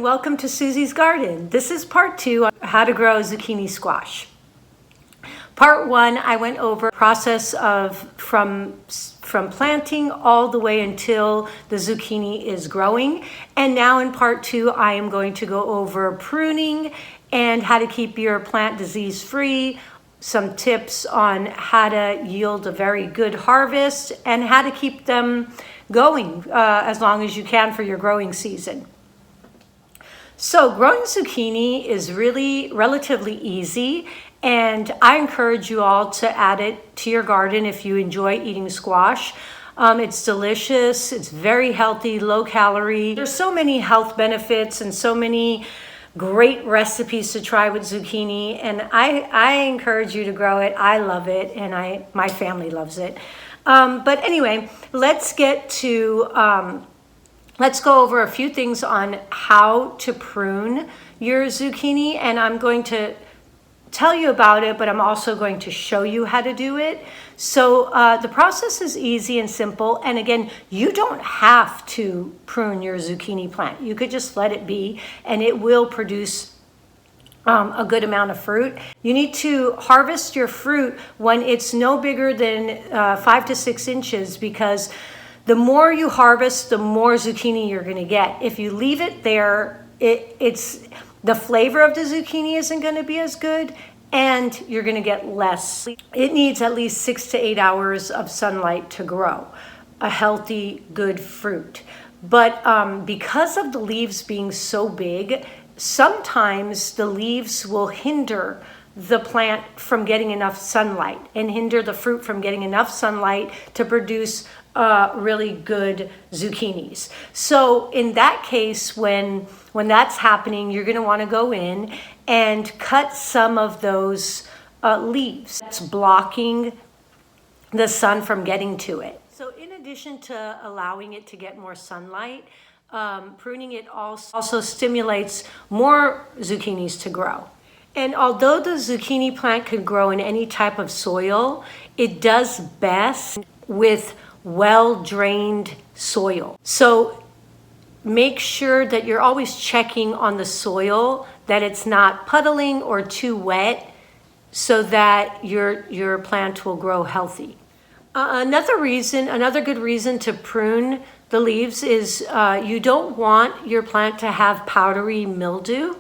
welcome to Susie's Garden. This is part 2 on how to grow zucchini squash. Part 1, I went over the process of from planting all the way until the zucchini is growing. And now in part 2, I am going to go over pruning and how to keep your plant disease free, some tips on how to yield a very good harvest, and how to keep them going as long as you can for your growing season. So growing zucchini is really relatively easy, and I encourage you all to add it to your garden if you enjoy eating squash. It's delicious, it's very healthy, low calorie. There's so many health benefits and so many great recipes to try with zucchini, and I encourage you to grow it. I love it, and my family loves it. But anyway, let's go over a few things on how to prune your zucchini, and I'm going to tell you about it, but I'm also going to show you how to do it. So the process is easy and simple, and again, you don't have to prune your zucchini plant. You could just let it be, and it will produce a good amount of fruit. You need to harvest your fruit when it's no bigger than 5 to 6 inches, because the more you harvest, the more zucchini you're going to get. If you leave it there, the flavor of the zucchini isn't going to be as good, and you're going to get less. It needs at least 6 to 8 hours of sunlight to grow a healthy, good fruit. But because of the leaves being so big, sometimes the leaves will hinder the plant from getting enough sunlight and hinder the fruit from getting enough sunlight to produce really good zucchinis. So in that case, when that's happening, you're going to want to go in and cut some of those leaves that's blocking the sun from getting to it. So in addition to allowing it to get more sunlight, pruning it also stimulates more zucchinis to grow. And although the zucchini plant can grow in any type of soil, it does best with well-drained soil. So make sure that you're always checking on the soil, that it's not puddling or too wet, so that your plant will grow healthy. Another good reason to prune the leaves is you don't want your plant to have powdery mildew,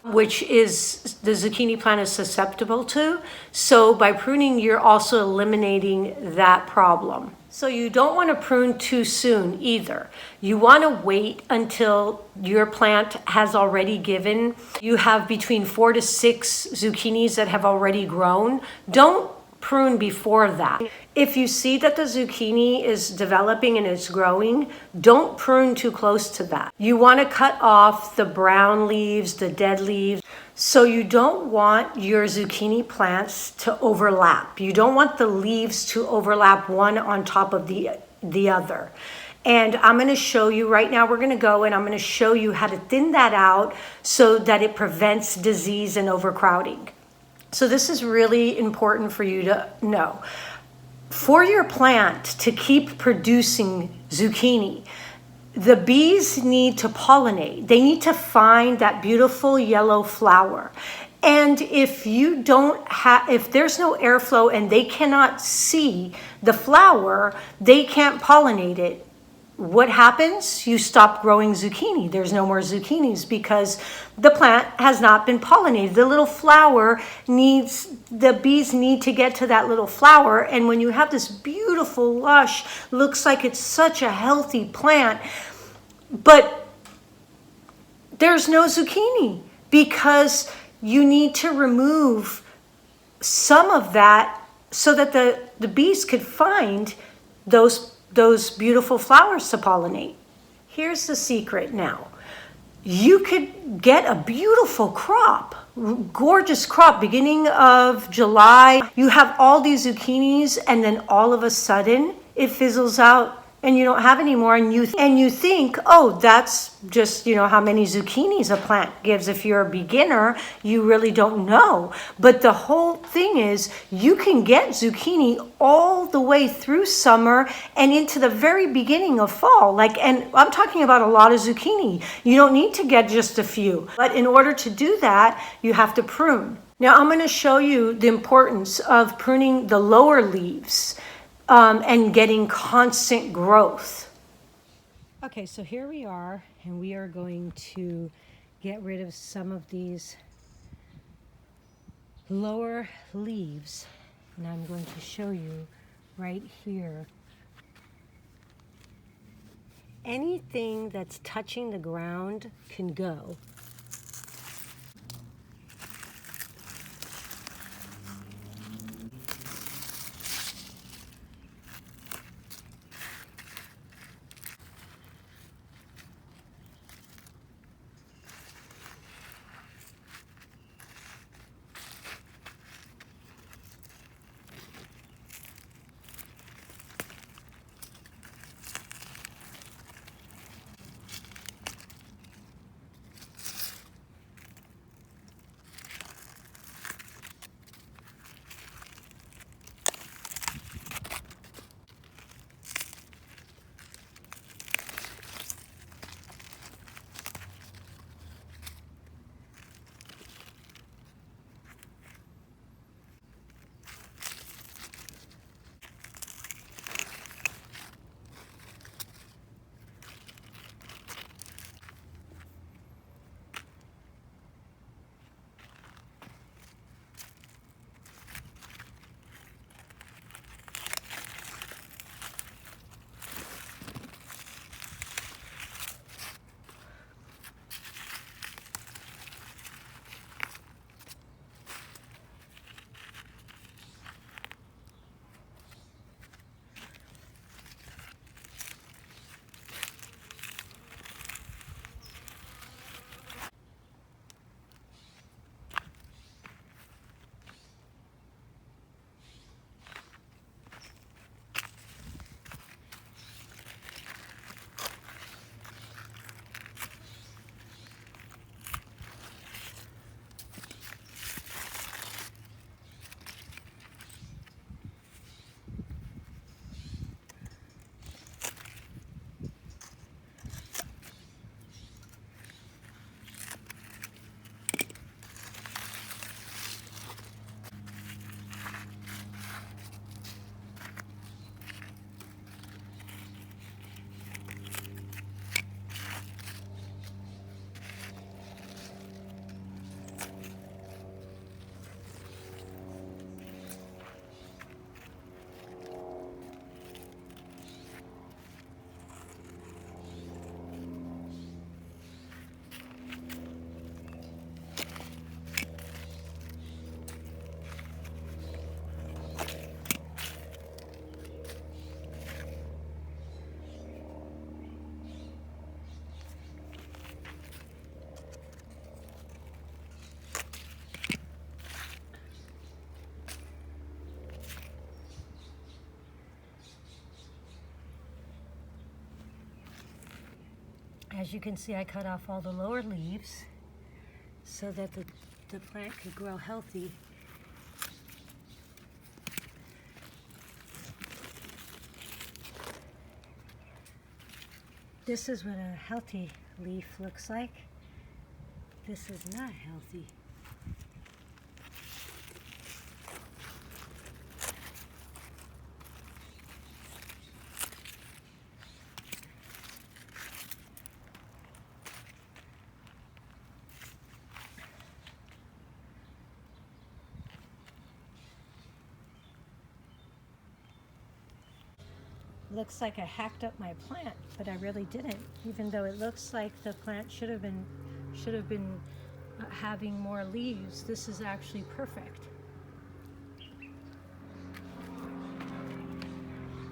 which is the zucchini plant is susceptible to. So by pruning, you're also eliminating that problem. So you don't want to prune too soon either. You want to wait until your plant has already given. You have between 4 to 6 zucchinis that have already grown. Don't prune before that. If you see that the zucchini is developing and it's growing, don't prune too close to that. You want to cut off the brown leaves, the dead leaves. So you don't want your zucchini plants to overlap. You don't want the leaves to overlap one on top of the other. And I'm going to show you right now, we're going to go and I'm going to show you how to thin that out so that it prevents disease and overcrowding. So this is really important for you to know. For your plant to keep producing zucchini, the bees need to pollinate. They need to find that beautiful yellow flower. And if there's no airflow and they cannot see the flower, they can't pollinate it. What happens? You stop growing zucchini. There's no more zucchinis because the plant has not been pollinated. The little flower the bees need to get to that little flower. And when you have this beautiful, lush, looks like it's such a healthy plant, but there's no zucchini because you need to remove some of that so that the bees could find those beautiful flowers to pollinate. Here's the secret now. You could get a beautiful crop, gorgeous crop, beginning of July. You have all these zucchinis and then all of a sudden it fizzles out and you don't have any more, and you think, oh, that's just, how many zucchinis a plant gives. If you're a beginner, you really don't know. But the whole thing is, you can get zucchini all the way through summer and into the very beginning of fall. And I'm talking about a lot of zucchini. You don't need to get just a few. But in order to do that, you have to prune. Now I'm going to show you the importance of pruning the lower leaves. And getting constant growth. Okay, so here we are, and we are going to get rid of some of these lower leaves, and I'm going to show you right here. Anything that's touching the ground can go. As you can see, I cut off all the lower leaves so that the plant could grow healthy. This is what a healthy leaf looks like. This is not healthy. Looks like I hacked up my plant, but I really didn't. Even though it looks like the plant should have been having more leaves, this is actually perfect.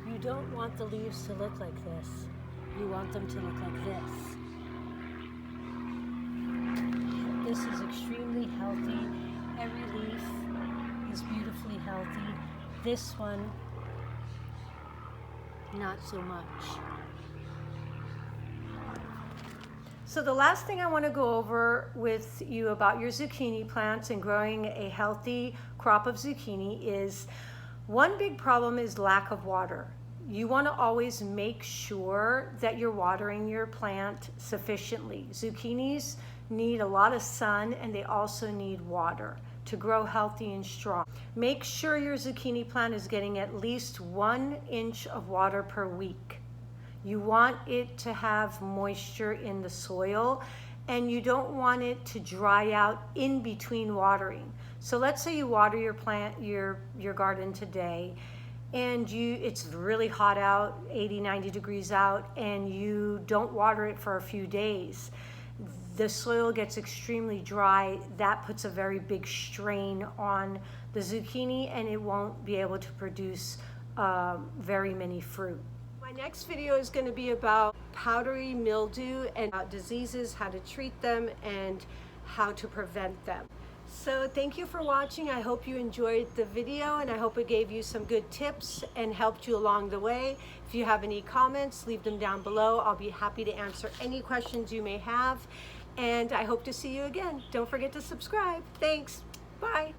You don't want the leaves to look like this. You want them to look like this. This is extremely healthy. Every leaf is beautifully healthy. This one not so much. So the last thing I want to go over with you about your zucchini plants and growing a healthy crop of zucchini is one big problem is lack of water. You want to always make sure that you're watering your plant sufficiently. Zucchinis need a lot of sun and they also need water to grow healthy and strong. Make sure your zucchini plant is getting at least 1 inch of water per week. You want it to have moisture in the soil and you don't want it to dry out in between watering. So let's say you water your plant, your garden today, and it's really hot out, 80, 90 degrees out, and you don't water it for a few days. The soil gets extremely dry. That puts a very big strain on the zucchini and it won't be able to produce very many fruit. My next video is going to be about powdery mildew and diseases, how to treat them, and how to prevent them. So thank you for watching. I hope you enjoyed the video and I hope it gave you some good tips and helped you along the way. If you have any comments, leave them down below. I'll be happy to answer any questions you may have. And I hope to see you again. Don't forget to subscribe. Thanks. Bye.